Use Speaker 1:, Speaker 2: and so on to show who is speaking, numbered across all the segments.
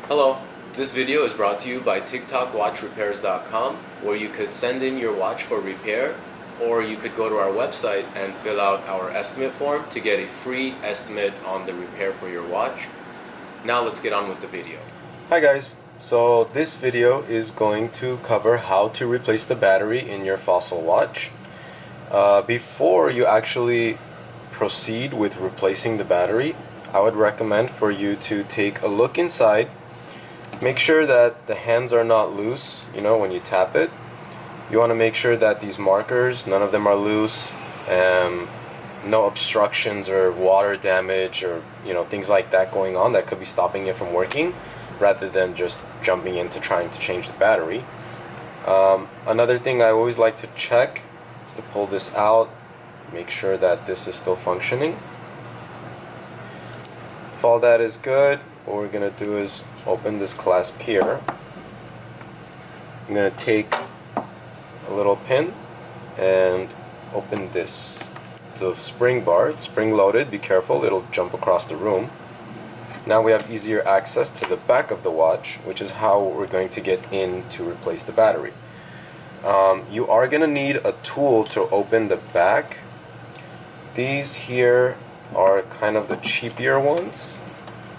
Speaker 1: Hello, this video is brought to you by TikTokWatchRepairs.com, where you could send in your watch for repair, or you could go to our website and fill out our estimate form to get a free estimate on the repair for your watch. Now let's get on with the video.
Speaker 2: Hi guys, so this video is going to cover how to replace the battery in your Fossil watch. Before you actually proceed with replacing the battery, I would recommend for you to take a look inside. Make sure that the hands are not loose, when you tap it. You want to make sure that these markers, none of them are loose, no obstructions or water damage or things like that going on that could be stopping it from working, rather than just jumping into trying to change the battery. Another thing I always like to check is to pull this out, make sure that this is still functioning. If all that is good, what we're going to do is open this clasp here. I'm going to take a little pin and open this. It's a spring bar, it's spring loaded, be careful, it'll jump across the room. Now we have easier access to the back of the watch, which is how we're going to get in to replace the battery. You are going to need a tool to open the back. These here are kind of the cheaper ones.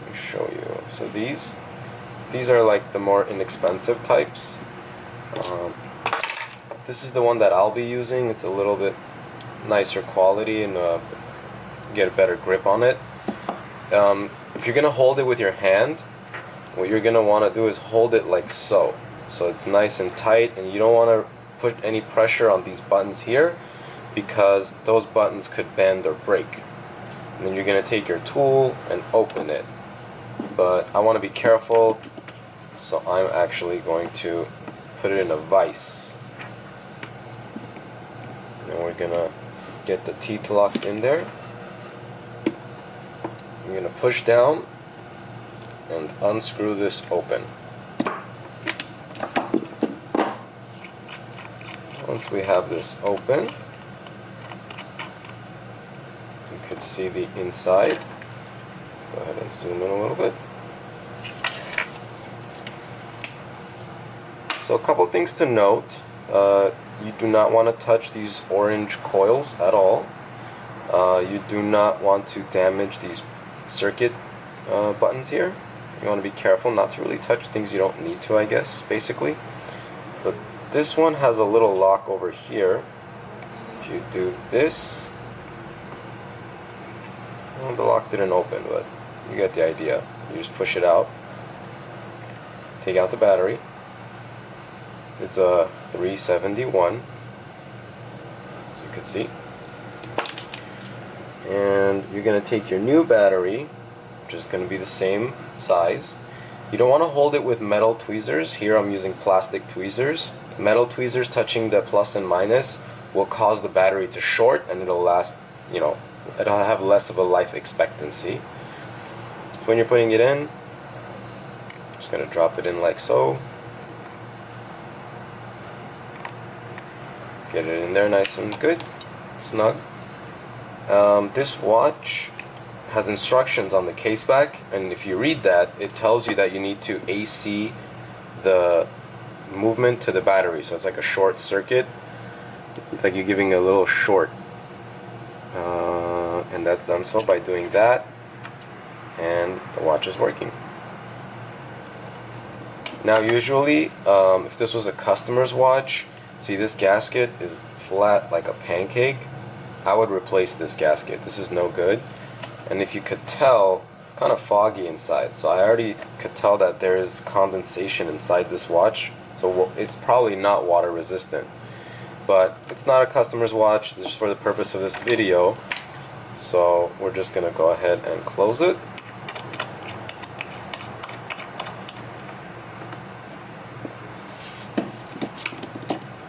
Speaker 2: Let me show you. So these are like the more inexpensive types. This is the one that I'll be using. It's a little bit nicer quality and get a better grip on it. If you're gonna hold it with your hand, what you're gonna want to do is hold it like so it's nice and tight, and you don't want to put any pressure on these buttons here, because those buttons could bend or break. And then you're gonna take your tool and open it, but I want to be careful, so I'm actually going to put it in a vise, and we're gonna get the teeth locked in there. I'm going to push down and unscrew this open. Once we have this open, you can see the inside. Let's go ahead and zoom in a little bit. So a couple things to note. You do not want to touch these orange coils at all. You do not want to damage these circuit buttons here. You want to be careful not to really touch things you don't need to, I guess, basically. But this one has a little lock over here. If you do this, well, the lock didn't open, but you get the idea. You just push it out, take out the battery. It's a 371, as you can see. And you're going to take your new battery, which is going to be the same size. You don't want to hold it with metal tweezers. Here I'm using plastic tweezers. Metal tweezers touching the plus and minus will cause the battery to short, and it'll last, it'll have less of a life expectancy. So when you're putting it in, just going to drop it in like so. Get it in there nice and good, snug. This watch has instructions on the case back, and if you read that, it tells you that you need to AC the movement to the battery, so it's like a short circuit. It's like you're giving a little short, and that's done so by doing that, and the watch is working. Now usually, if this was a customer's watch, see this gasket is flat like a pancake, I would replace this gasket. This is no good. And if you could tell, it's kind of foggy inside, so I already could tell that there is condensation inside this watch, so it's probably not water resistant. But it's not a customer's watch, just for the purpose of this video, so we're just gonna go ahead and close it.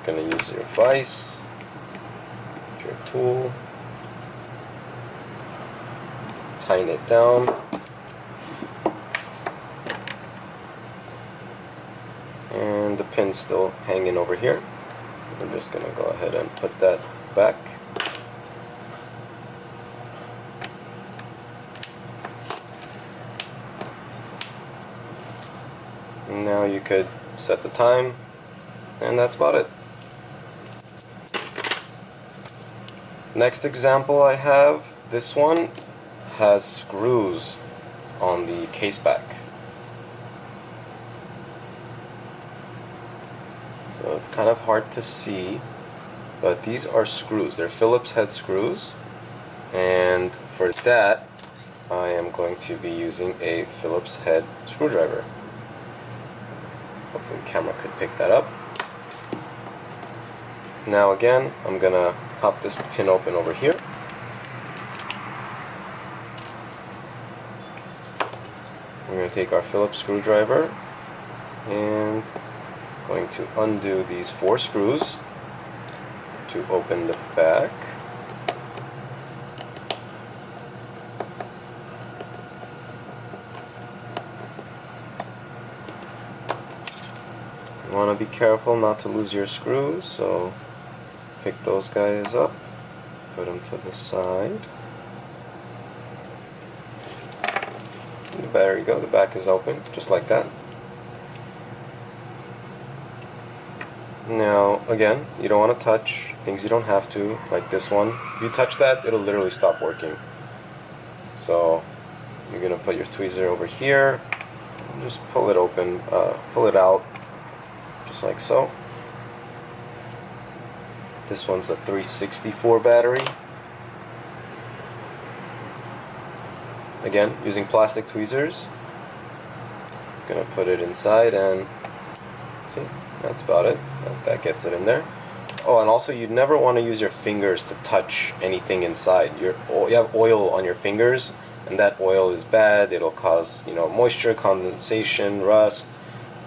Speaker 2: Gonna use your vise, your tool, tighten it down, and the pin's still hanging over here. I'm just gonna go ahead and put that back. And now you could set the time, and that's about it. Next example I have, this one has screws on the case back. So it's kind of hard to see, but these are screws. They're Phillips head screws, and for that I am going to be using a Phillips head screwdriver. Hopefully the camera could pick that up. Now again, I'm gonna pop this pin open over here. We're going to take our Phillips screwdriver and going to undo these 4 screws to open the back. You want to be careful not to lose your screws, so pick those guys up, put them to the side. There you go, the back is open, just like that. Now, again, you don't want to touch things you don't have to, like this one. If you touch that, it'll literally stop working. So, you're going to put your tweezer over here, and just pull it open, pull it out, just like so. This one's a 364 battery. Again, using plastic tweezers. Gonna put it inside and see, that's about it. That gets it in there. Oh, and also you never want to use your fingers to touch anything inside. You have oil on your fingers, and that oil is bad. It'll cause, moisture, condensation, rust,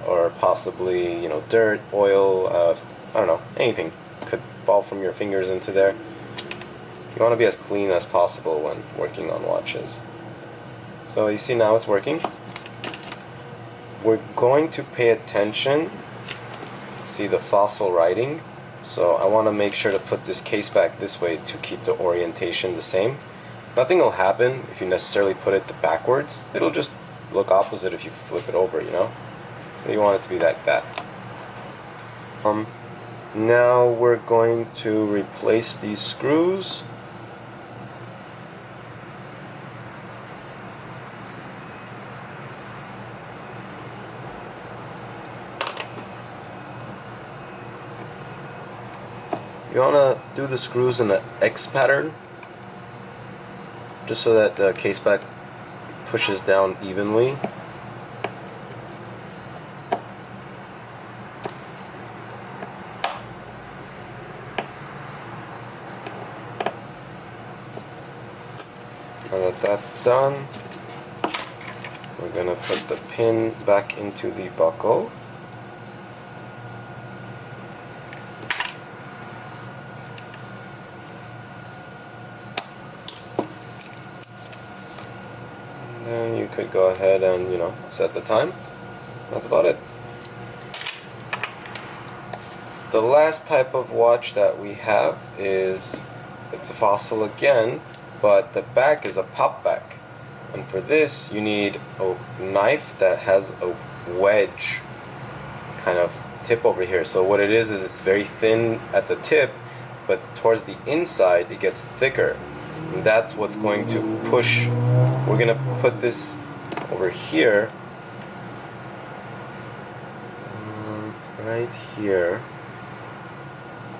Speaker 2: or possibly, dirt, oil, I don't know, anything could fall from your fingers into there. You want to be as clean as possible when working on watches. So you see now it's working. We're going to pay attention. See the fossil writing. So I want to make sure to put this case back this way to keep the orientation the same. Nothing will happen if you necessarily put it backwards. It'll just look opposite if you flip it over, So you want it to be like that. Now we're going to replace these screws. You want to do the screws in an X pattern, just so that the case back pushes down evenly. Now that that's done, we're going to put the pin back into the buckle. And you could go ahead and, set the time. That's about it. The last type of watch that we have is, it's a Fossil again, but the back is a pop back. And for this, you need a knife that has a wedge kind of tip over here. So what it is it's very thin at the tip, but towards the inside it gets thicker. And that's what's going to push. We're going to put this over here, right here.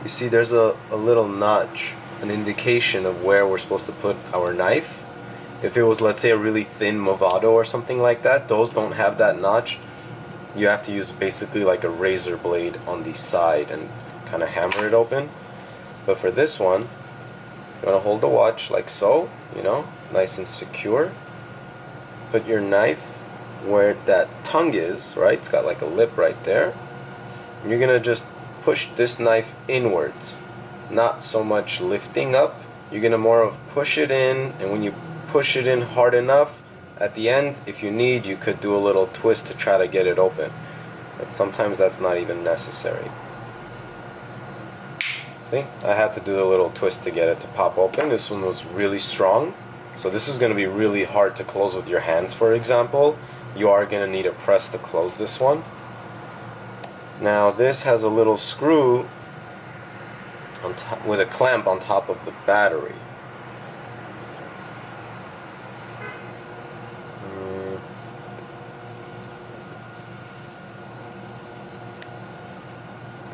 Speaker 2: You see there's a little notch, an indication of where we're supposed to put our knife. If it was, let's say, a really thin Movado or something like that, those don't have that notch. You have to use basically like a razor blade on the side and kind of hammer it open. But for this one, you want to hold the watch like so, nice and secure. Put your knife where that tongue is, right? It's got like a lip right there. And you're going to just push this knife inwards. Not so much lifting up. You're going to more of push it in, and when you push it in hard enough, at the end, if you need, you could do a little twist to try to get it open. But sometimes that's not even necessary. See, I had to do a little twist to get it to pop open. This one was really strong, so this is going to be really hard to close with your hands, for example. you are going to need a press to close this one. Now this has a little screw on top, with a clamp on top of the battery.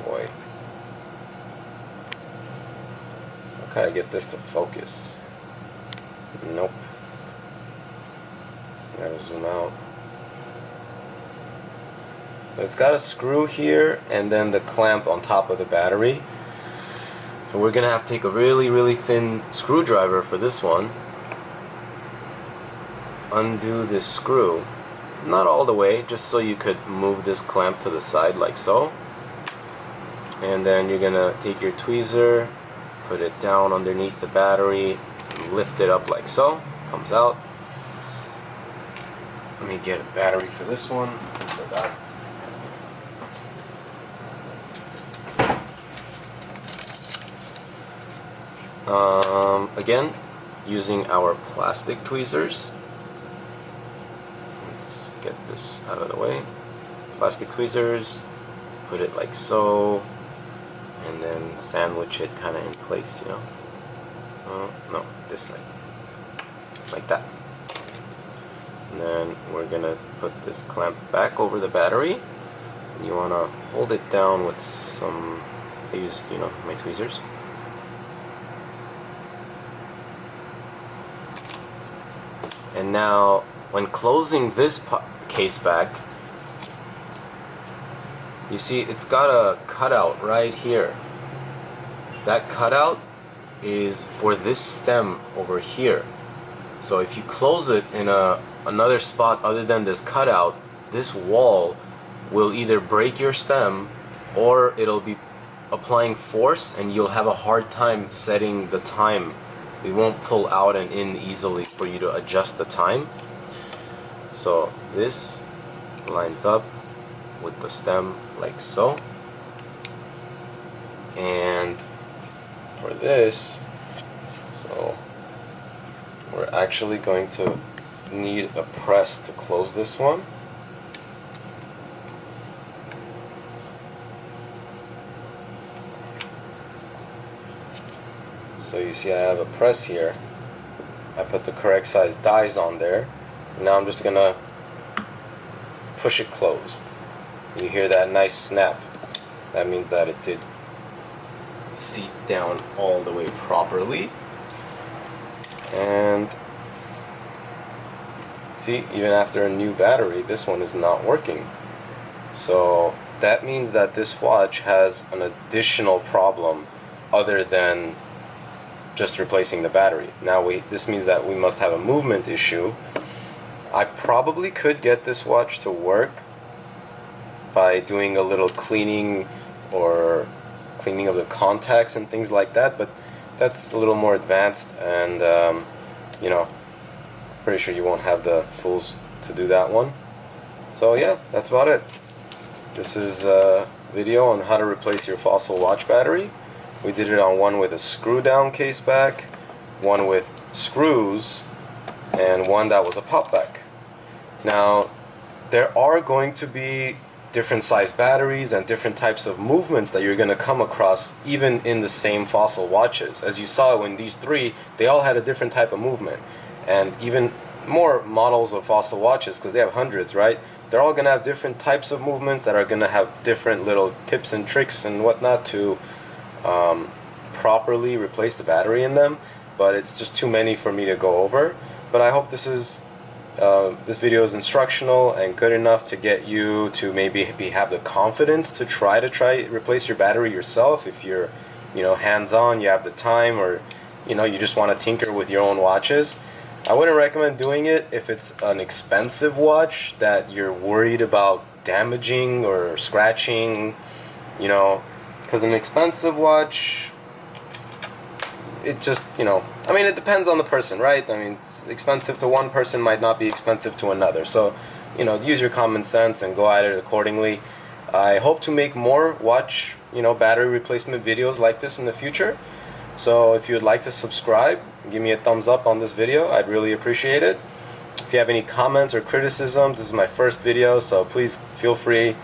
Speaker 2: Boy. How can I get this to focus? Nope. Gotta zoom out. So it's got a screw here and then the clamp on top of the battery. So we're gonna have to take a really thin screwdriver for this one. Undo this screw. Not all the way, just so you could move this clamp to the side like so. And then you're gonna take your tweezer, put it down underneath the battery, and lift it up like so. Comes out. Let me get a battery for this one. For that. Again, using our plastic tweezers. Let's get this out of the way. Plastic tweezers, put it like so, and then sandwich it kind of in place, you know. No, this side. Like that. And then we're gonna put this clamp back over the battery. And you wanna hold it down with some, I use, you know, my tweezers. And now, when closing this case back, you see it's got a cutout right here. That cutout is for this stem over here. So if you close it in another spot other than this cutout, this wall will either break your stem or it'll be applying force and you'll have a hard time setting the time. It won't pull out and in easily for you to adjust the time. So this lines up with the stem like so. And for this, so we're actually going to need a press to close this one. So you see I have a press here. I put the correct size dies on there. And now I'm just gonna push it closed. You hear that nice snap. That means that it did seat down all the way properly. And see, even after a new battery, this one is not working. So that means that this watch has an additional problem other than just replacing the battery. Now this means that we must have a movement issue. I probably could get this watch to work by doing a little cleaning or cleaning of the contacts and things like that, but that's a little more advanced, and you know, pretty sure you won't have the tools to do that one. So yeah, that's about it. This is a video on how to replace your Fossil watch battery. We did it on one with a screw down case back, one with screws, and one that was a pop back. Now there are going to be different size batteries and different types of movements that you're going to come across even in the same Fossil watches. As you saw in these three, they all had a different type of movement, and even more models of Fossil watches, because they have hundreds, right? They're all going to have different types of movements that are going to have different little tips and tricks and whatnot to properly replace the battery in them, but it's just too many for me to go over. But I hope this video is instructional and good enough to get you to maybe have the confidence to try replace your battery yourself. If you're, you know, hands-on, you have the time, or you know, you just want to tinker with your own watches. I wouldn't recommend doing it if it's an expensive watch that you're worried about damaging or scratching, you know, because an expensive watch, it just, you know, I mean, it depends on the person, right? I mean, it's expensive to one person might not be expensive to another. So, you know, use your common sense and go at it accordingly. I hope to make more watch, you know, battery replacement videos like this in the future. So if you would like to subscribe, give me a thumbs up on this video. I'd really appreciate it. If you have any comments or criticisms, this is my first video, so please feel free,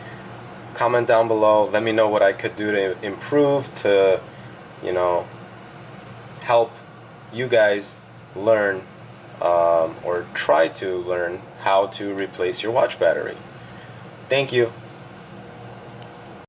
Speaker 2: comment down below. Let me know what I could do to improve, to, you know, help you guys learn or try to learn how to replace your watch battery. Thank you.